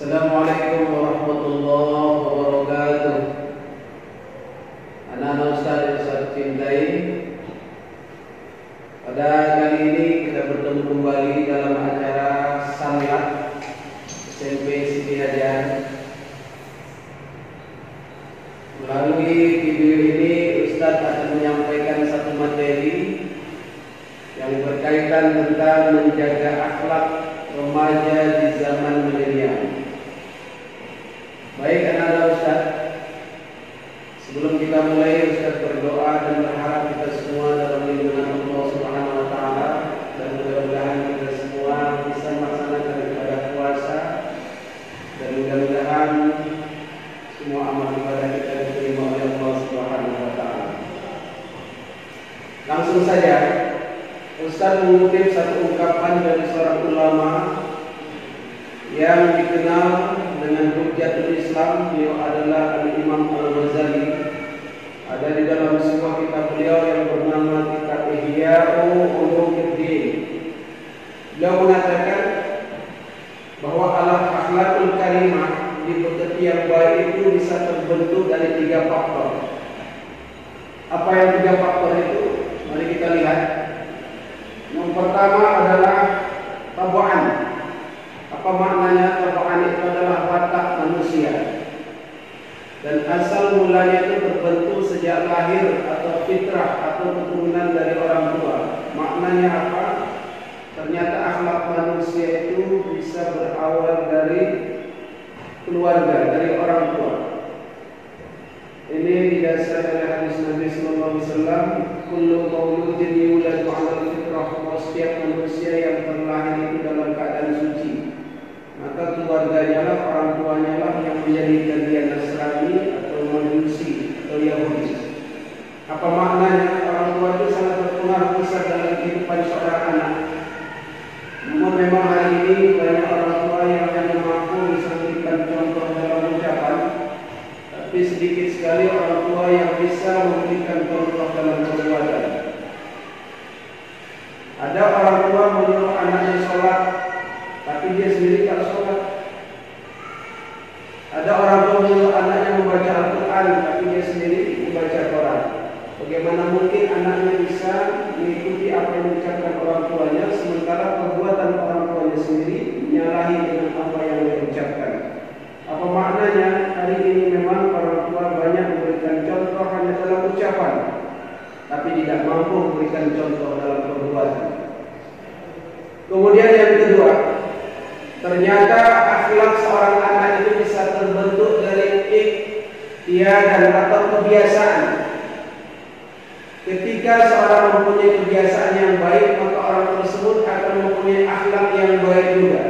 Assalamualaikum warahmatullahi wabarakatuh. Anak-anak Ustaz cintai, pada kali ini kita bertemu kembali dalam acara Sanlat SMP Siti Hajar. Melalui video ini Ustaz akan menyampaikan satu materi yang berkaitan tentang menjaga akhlak remaja di zaman milenial. Baik anak-anak Ustaz, sebelum kita mulai, Ustaz berdoa dan berharap kita semua dalam lindungan Allah Subhanahu wa taala, dan mudah-mudahan kita semua bisa melaksanakan ibadah puasa, dan mudah-mudahan semua amal ibadah kita diterima oleh Allah Subhanahu wa taala. Langsung saja Ustaz mengutip satu ungkapan dari seorang ulama yang dikenal dengan Hujjatul Islam. Beliau adalah Al-Imam Al-Ghazali. Ada di dalam sebuah kitab beliau yang bernama Kitab Ihya'u Ulumuddin. Beliau mengatakan bahwa akhlakul karimah di pekerti yang baik itu bisa terbentuk dari 3 faktor. Apa yang 3 faktor itu? Mari kita lihat. Yang pertama adalah tabaan. Apa maknanya tabaan? Itu adalah watak manusia, dan asal mulanya itu terbentuk sejak lahir atau fitrah atau keturunan dari orang tua. Maknanya apa? Ternyata akhlak manusia itu bisa berawal dari keluarga, dari orang tua. Ini didasarkan oleh hadis Nabi sallallahu alaihi wasallam, kullu mauludin yuladu 'alal fitrah, setiap manusia yang terlahir itu dalam keadaan suci, maka keluarganya lah, orang tuanya lah yang menjadikan dia Nasrani atau Majusi atau Yahudi. Apa maknanya? Orang tua itu sangat berpengaruh besar dalam kehidupan seorang anak. Namun memang hari ini banyak orang tua yang hanya mampu bisa memberikan contoh dalam ucapan, tapi sedikit sekali orang tua yang bisa memberikan contoh dalam perbuatan. Ada orang tua menyuruh anaknya sholat, tapi dia sendiri tak sholat. Ada orang tua menyuruh anaknya membaca Al-Quran, tapi dia sendiri membaca Quran. Bagaimana mungkin anaknya bisa mengikuti apa yang diucapkan orang tuanya, sementara perbuatan orang tuanya sendiri menyalahi dengan apa yang dia ucapkan? Apa maknanya? Hari ini memang orang tua banyak memberikan contoh hanya dalam ucapan, tapi tidak mampu memberikan contoh dalam perbuatan. Kemudian yang kedua, ternyata akhlak seorang anak itu bisa terbentuk dari ikhtiar atau kebiasaan. Ketika seorang mempunyai kebiasaan yang baik, maka orang tersebut akan mempunyai akhlak yang baik juga.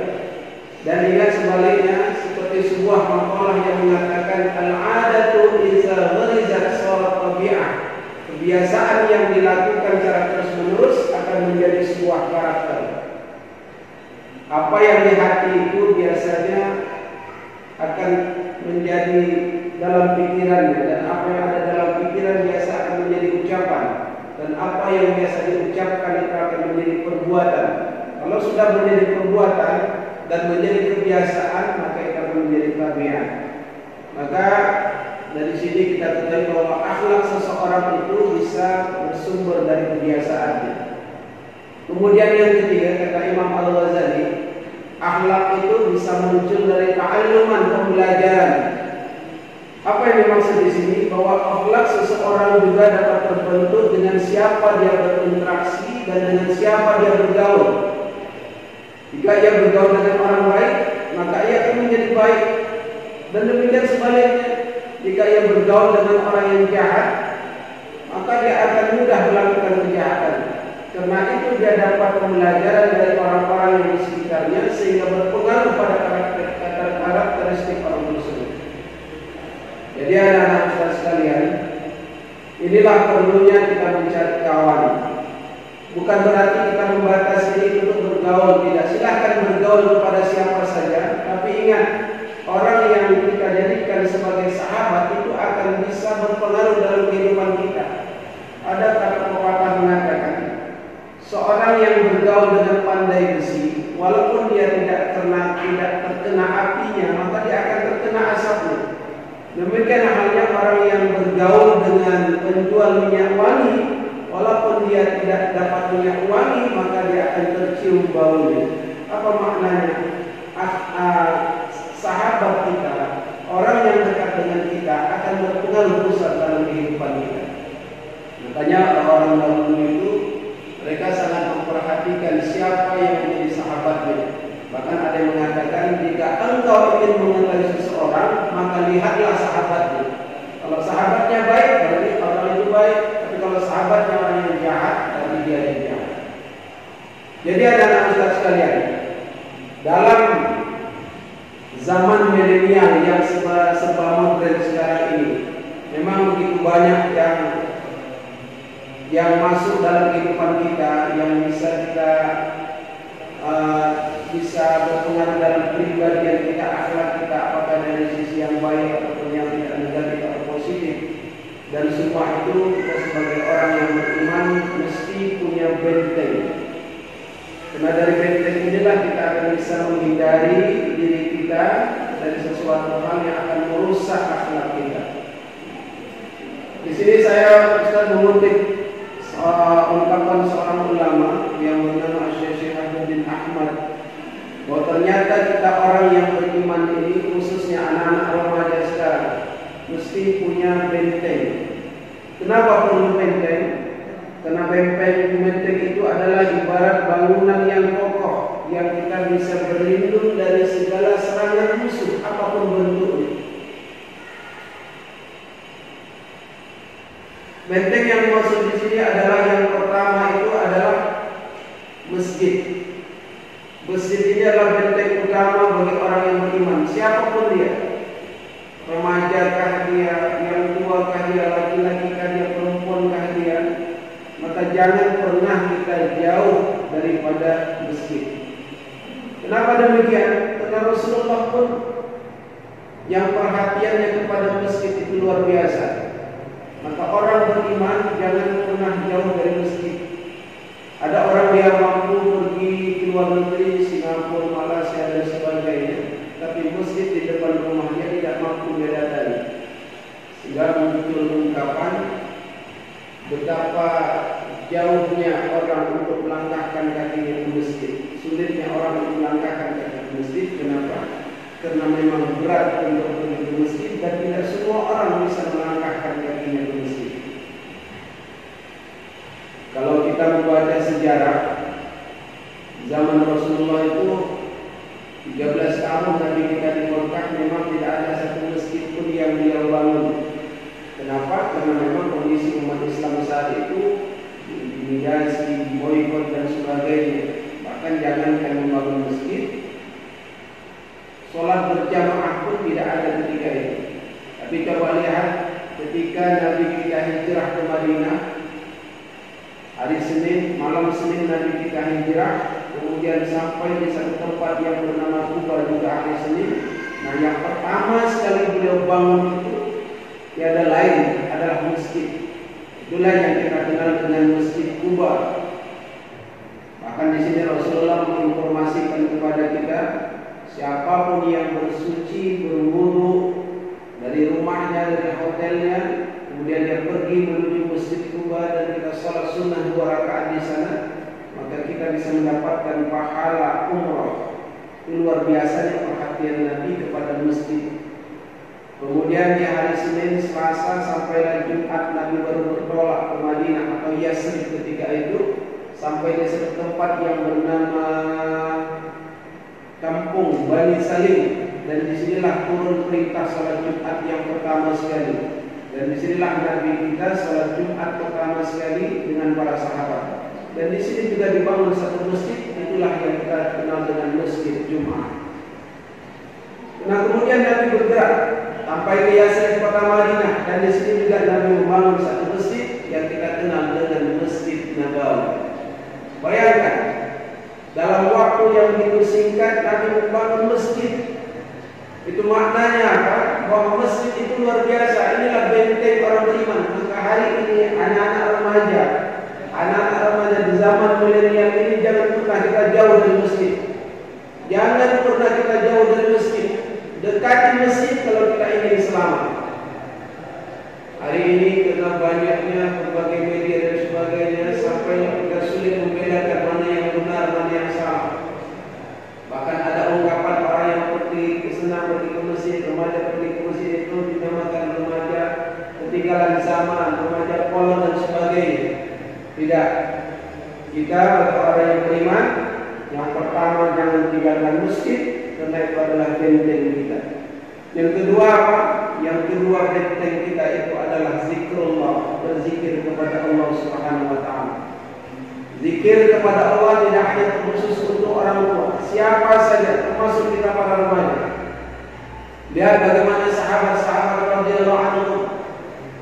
Dan ingat sebaliknya, seperti sebuah makalah yang mengatakan al-'adatu iza gharizat sarat tabi'ah. Kebiasaan yang dilakukan secara terus-menerus akan menjadi sebuah karakter. Apa yang di hati itu biasanya akan menjadi dalam pikirannya, dan apa yang ada dalam pikiran biasa akan menjadi ucapan, dan apa yang biasa diucapkan itu akan menjadi perbuatan. Kalau sudah menjadi perbuatan dan menjadi kebiasaan, maka itu akan menjadi tabiat. Maka dari sini kita ketahui bahwa akhlak seseorang itu bisa bersumber dari kebiasaannya. Kemudian yang ketiga, kata Imam Al-Ghazali, akhlak itu bisa muncul dari ta'alluman, pembelajaran. Apa yang dimaksud di sini? Bahwa akhlak seseorang juga dapat terbentuk dengan siapa dia berinteraksi dan dengan siapa dia bergaul. Jika ia bergaul dengan orang baik, maka ia akan menjadi baik. Dan demikian sebaliknya, jika ia bergaul dengan orang yang jahat, maka dia akan mudah melakukan kejahatan. Karena itu dia dapat pembelajaran dari orang-orang yang di sekitarnya, sehingga berpengaruh pada karakteristik orang tersebut. Jadi anak-anak Ustaz sekalian, inilah perlunya kita mencari kawan. Bukan berarti kita membatasi diri untuk bergaul, tidak. Silahkan bergaul kepada siapa saja, tapi ingat, orang yang kita jadikan sebagai sahabat itu akan bisa berpengaruh dalam kehidupan kita. Ada kata pepatah mengatakan, seorang yang bergaul dengan pandai besi, walaupun dia tidak terkena apinya, maka dia akan terkena asapnya. Demikian halnya orang yang bergaul dengan penjual minyak wangi, walaupun dia tidak dapat minyak wangi, maka dia akan tercium baunya. Apa maknanya? Sahabat kita, orang yang dekat dengan kita akan berpengaruh besar dalam kehidupan kita. Makanya orang dahulu itu mereka sangat memperhatikan siapa yang menjadi sahabatnya. Bahkan ada yang mengatakan, jika engkau ingin mengetahui seseorang, maka lihatlah sahabatnya. Kalau sahabatnya baik, berarti orang itu baik. Tapi kalau sahabatnya orang yang jahat, berarti dia yang jahat. Jadi anak-anak ustaz sekalian, dalam zaman milenial yang serba modern sekarang ini, memang begitu banyak yang masuk dalam kehidupan kita, yang bisa kita bisa berpengaruh dalam kepribadian kita, akhlak kita, apakah dari sisi yang baik ataupun yang tidak negatif atau positif. Dan semua itu kita sebagai orang yang beriman mesti punya benteng. Karena dari benteng inilah kita akan bisa menghindari diri kita dari sesuatu hal yang akan merusak akhlak kita. Di sini saya Ustaz mengutip ungkapan seorang ulama yang bernama Syekh Ahmad Ahmad, bahwa ternyata kita orang yang beriman ini, khususnya anak-anak remaja sekarang, mesti punya benteng. Kenapa perlu benteng? Karena benteng itu adalah ibarat bangunan yang kokoh, yang kita bisa berlindung dari segala serangan musuh apapun bentuknya. Benteng yang dimaksud di sini adalah yang pertama itu adalah masjid. Masjid ini adalah benteng utama bagi orang yang beriman, siapapun dia. Remajakah dia, yang tuakah dia, laki-laki kah dia, perempuan kah dia, maka jangan pernah kita jauh daripada masjid. Kenapa demikian? Karena Rasulullah pun yang perhatiannya kepada masjid itu luar biasa. Maka orang beriman jangan pernah jauh dari masjid. Ada orang yang mampu pergi ke luar negeri, Singapura, Malaysia dan sebagainya, tapi masjid di depan rumahnya tidak mampu dia datangi. Sehingga muncul ungkapan betapa jauhnya orang untuk melangkahkan kakinya ke masjid. Sulitnya orang untuk melangkahkan kaki ke masjid. Kenapa? Karena memang berat untuk pergi ke masjid dan tidak semua orang bisa melangkahkan kakinya ke masjid. Kalau kita membaca sejarah, zaman Rasulullah itu 13 tahun Nabi kita di Mekah, memang tidak ada satu masjid pun yang dia bangun. Kenapa? Karena memang kondisi umat Islam saat itu diintimidasi, boikot dan sebagainya. Bahkan jangankan membangun masjid, sholat berjamaah pun tidak ada ketika itu. Tapi coba lihat ketika Nabi kita hijrah ke Madinah, hari Senin, malam Senin Nabi kita hijrah, kemudian sampai di satu tempat yang bernama Kuba juga hari Senin. Nah, yang pertama sekali beliau bangun itu tiada lain adalah masjid. Itulah yang kita kenal dengan Masjid Kuba. Bahkan di sini Rasulullah menginformasikan kepada kita, siapapun yang bersuci, berwudu dari rumahnya, dari hotelnya, kemudian dia pergi menuju Masjid Kuba dan kita sholat sunnah 2 rakaat di sana, maka kita bisa mendapatkan pahala umrah. Itu luar biasanya perhatian Nabi kepada masjid. Kemudian di hari Senin, Selasa sampai Jumat Nabi baru bertolak ke Madinah atau Yasrib ketika itu, sampai di satu tempat yang bernama Kampung Bani Salim, dan disinilah turun perintah salat Jumat yang pertama sekali. Dan disinilah Nabi kita salat Jumat pertama sekali dengan para sahabat. Dan di sini juga dibangun satu masjid, itulah yang kita kenal dengan Masjid Jumat. Nah, kemudian Nabi bergerak sampai ke Yasrib kota Madinah, dan di sini juga Nabi membangun satu masjid yang kita kenal dengan Masjid Nabawi. Bayangkan, dalam waktu yang begitu singkat Nabi membangun masjid. Itu maknanya apa? Bahwa masjid itu luar biasa. Inilah benteng orang beriman. Maka hari ini anak-anak remaja di zaman milenial ini jangan pernah kita jauh dari masjid. Jangan pernah kita jauh dari masjid. Dekati masjid kalau kita ingin selamat. Hari ini karena banyaknya berbagai media dan sebagainya, sampai kita sulit membedakan mana yang benar, mana yang salah. Bahkan ada ungkapan orang yang senang pergi ke masjid, remaja pergi ke masjid itu dinamakan remaja ketinggalan zaman, remaja polos dan sebagainya. Tidak. Kita orang yang beriman, yang pertama jangan tinggalkan masjid, karena itu adalah benteng kita. Yang kedua apa? Yang kedua benteng kita itu adalah zikrullah, berzikir kepada Allah Subhanahu wa taala. Zikir kepada Allah tidak hanya khusus untuk orang tua, siapa saja, termasuk kita para remaja. Lihat bagaimana sahabat-sahabat radhiyallahu anhum,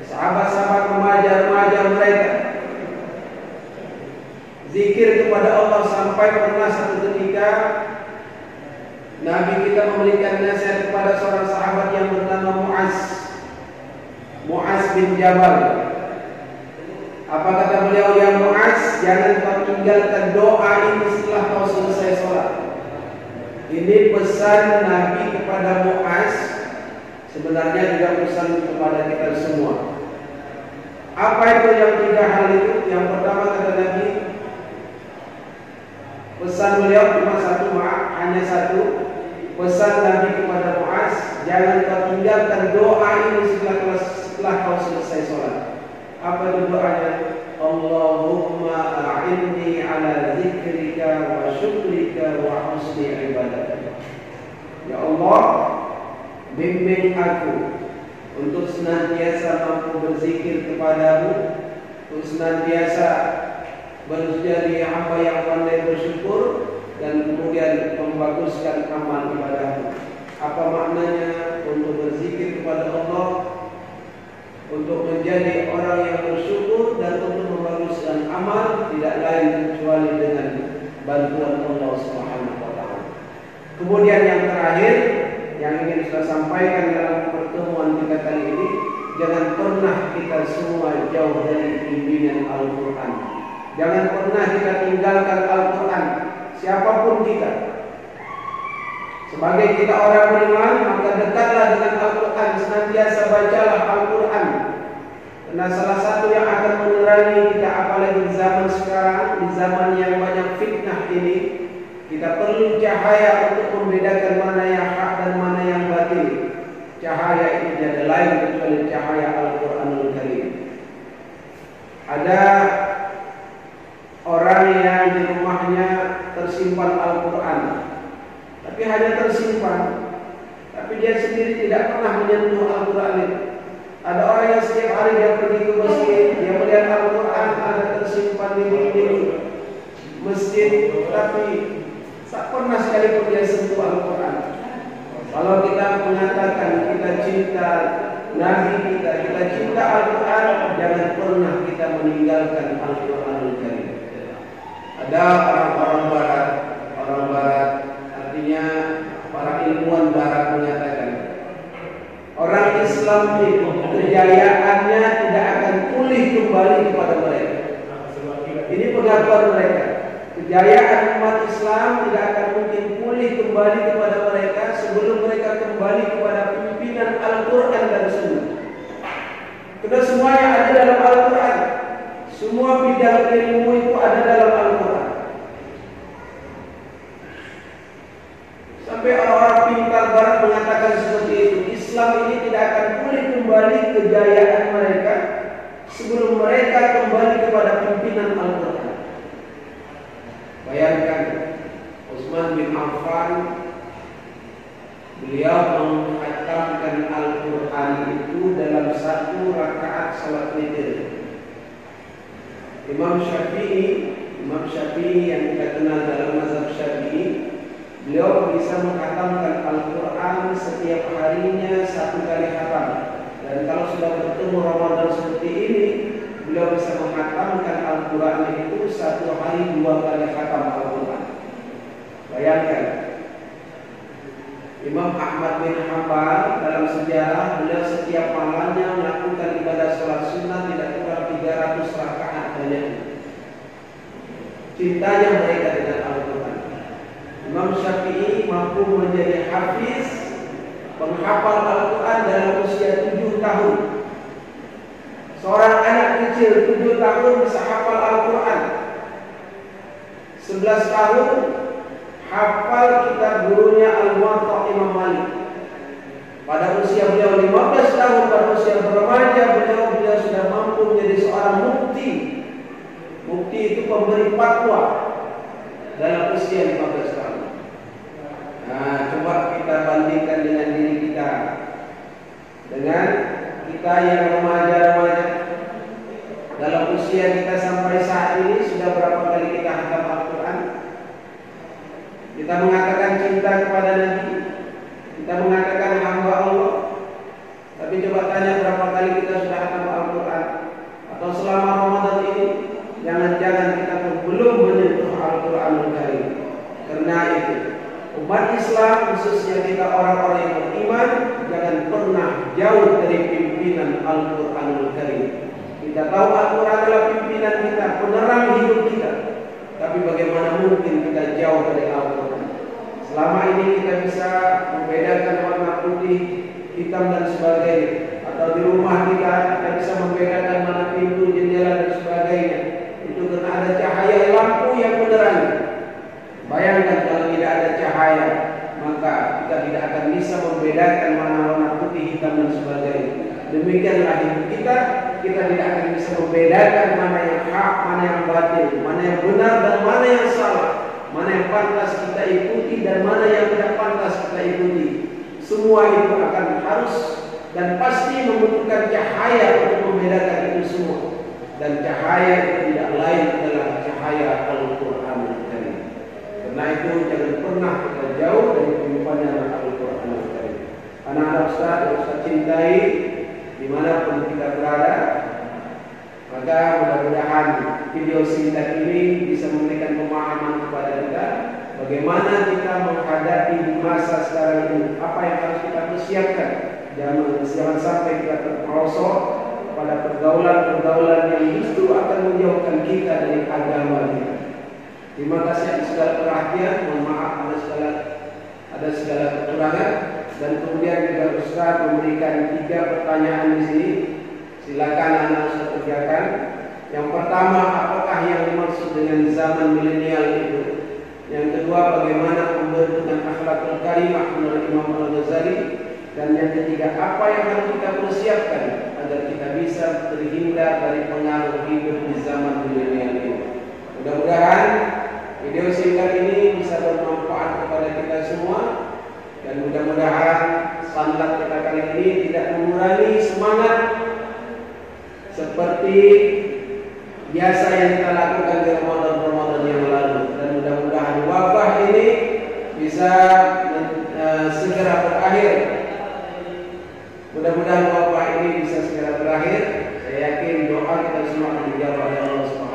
sahabat-sahabat remaja mereka zikir kepada Allah sampai pernah satu ketika Nabi kita memberikan nasihat kepada seorang sahabat yang bernama Mu'az bin Jabal. Apa kata beliau? Ya Mu'az, jangan kau tinggalkan doa ini setelah kau selesai sholat. Ini pesan Nabi kepada Mu'az, sebenarnya juga pesan kepada kita semua. Apa itu yang tiga hal itu? Yang pertama kata Nabi, pesan beliau cuma satu, hanya satu. Pesan Nabi kepada Mu'az, jangan kau tinggalkan doa ini setelah kau selesai sholat. Apa itu doanya? Allahumma a'inni ala zikrika wa syukrika wa husni ibadatika. Ya Allah, bimbing aku untuk senantiasa mampu berzikir kepadamu, untuk senantiasa menjadi hamba yang pandai bersyukur, dan kemudian membaguskan amal ibadahmu. Apa maknanya untuk berzikir kepada Allah, untuk menjadi orang yang bersyukur, dan untuk membaguskan amal, tidak lain kecuali dengan bantuan Allah Subhanahu wa taala. Kemudian yang terakhir yang ingin saya sampaikan dalam pertemuan kita kali ini, jangan pernah kita semua jauh dari bimbingan Al-Quran. Jangan pernah kita tinggalkan Al-Quran, siapapun kita. Sebagai kita orang beriman, maka dekatlah dengan Al-Quran, senantiasa bacalah Al-Quran. Karena salah satu yang akan menerangi kita, apalagi di zaman sekarang, di zaman yang banyak fitnah ini, kita perlu cahaya untuk membedakan mana yang hak dan mana yang batil. Cahaya itu tidak lain kecuali cahaya Al-Quranul Karim. Ada orang yang di rumahnya tersimpan Al-Quran, tapi hanya tersimpan, tapi dia sendiri tidak pernah menyentuh Al-Quran itu. Ada orang yang setiap hari dia pergi ke masjid, dia melihat Al-Quran ada tersimpan di dinding masjid, tapi tak pernah sekalipun dia sentuh Al-Quran. Kalau kita mengatakan kita cinta Nabi kita cinta Al-Quran, jangan pernah kita meninggalkan Al-Quranul Karim. Ada orang barat, artinya para ilmuwan barat mengatakan, orang Islam itu kejayaannya tidak akan pulih kembali kepada mereka. Ini pengakuan mereka. Kejayaan umat Islam tidak akan mungkin pulih kembali kepada mereka sebelum mereka kembali kepada pimpinan Al-Quran dan Sunnah. Karena semuanya ada dalam Al-Quran. Semua bidang ilmu itu ada dalam Al-Quran. Sampai orang-orang pintar barat mengatakan seperti itu. Islam ini tidak akan pulih kembali kejayaan mereka sebelum mereka kembali kepada pimpinan Al-Quran. Bayangkan Utsman bin Affan, beliau menghatamkan Al-Quran itu dalam satu rakaat salat witir. Imam Syafi'i yang kita kenal dalam mazhab Syafi'i, beliau bisa menghatamkan Al-Quran setiap harinya satu kali khatam. Dan kalau sudah bertemu Ramadan seperti ini, beliau bisa menghatamkan Al-Quran itu satu hari 2 kali khatam Al-Quran. Bayangkan, Imam Ahmad bin Hanbal dalam sejarah, beliau setiap malamnya melakukan ibadah sholat sunnah tidak kurang 300 rakaat banyak. Cintanya mereka dengan Al-Quran. Imam Syafi'i mampu menjadi hafiz, penghafal Al-Quran dalam usia 7 tahun. Seorang anak kecil 7 tahun bisa hafal Al-Quran. 11 tahun hafal kitab gurunya Al-Muwatta Imam Malik. Pada usia beliau 15 tahun, pada usia remaja beliau sudah mampu menjadi seorang mufti. Mufti itu pemberi fatwa dalam usia 15 tahun. Nah, coba kita bandingkan dengan diri kita, dengan kita yang remaja-remaja. Dalam usia kita sampai saat ini sudah berapa kali kita hatam Al-Quran? Kita mengatakan cinta kepada Nabi, kita mengatakan hamba Allah. Tapi coba tanya berapa kali kita sudah hatam Al-Quran? Atau selama Ramadan ini, jangan-jangan kita belum menyentuh Al-Quranul Karim. Karena itu, umat Islam khususnya kita orang-orang yang beriman, jangan pernah jauh dari pimpinan Al-Quranul Karim. Kita tahu Al-Quran adalah pimpinan kita, penerang hidup kita. Tapi bagaimana mungkin kita jauh dari Al-Quran? Selama ini kita bisa membedakan warna putih, hitam dan sebagainya. Atau di rumah kita bisa membedakan mana pintu, jendela dan sebagainya. Itu karena ada cahaya lampu yang menerangi. Bayangkan kalau tidak ada cahaya, maka kita tidak akan bisa membedakan mana warna putih, hitam dan sebagainya. Demikianlah hidup kita tidak akan bisa membedakan mana yang hak, mana yang batil, mana yang benar dan mana yang salah, mana yang pantas kita ikuti dan mana yang tidak pantas kita ikuti. Semua itu akan harus dan pasti membutuhkan cahaya untuk membedakan itu semua. Dan cahaya itu tidak lain adalah cahaya Al-Quran. Karena itu jangan pernah kita jauh dari pimpinan Al-Quran. Anak-anak Ustaz yang Ustaz cintai, dimanapun kita berada, maka mudah-mudahan video singkat ini bisa memberikan pemahaman kepada kita bagaimana kita menghadapi masa sekarang ini, apa yang harus kita persiapkan. Jangan sampai kita terperosok pada pergaulan-pergaulan yang justru akan menjauhkan kita dari agama kita. Terima kasih atas segala perhatian. Mohon maaf ada segala kekurangan. Dan kemudian juga Ustaz memberikan 3 pertanyaan di sini. Silakan anak Ustaz kerjakan. Yang pertama, apakah yang dimaksud dengan zaman milenial itu? Yang kedua, bagaimana pembentukan akhlakul karimah menurut Imam Al-Ghazali? Dan yang ketiga, apa yang harus kita persiapkan agar kita bisa terhindar dari pengaruh hidup di zaman milenial ini? Mudah-mudahan video singkat ini bisa bermanfaat kepada kita semua. Dan mudah-mudahan sanlat kita kali ini tidak mengurangi semangat seperti biasa yang kita lakukan di Ramadan yang lalu. Dan mudah-mudahan wabah ini bisa segera berakhir. Mudah-mudahan wabah ini bisa segera berakhir. Saya yakin doa kita semua akan dijawab oleh Allah SWT.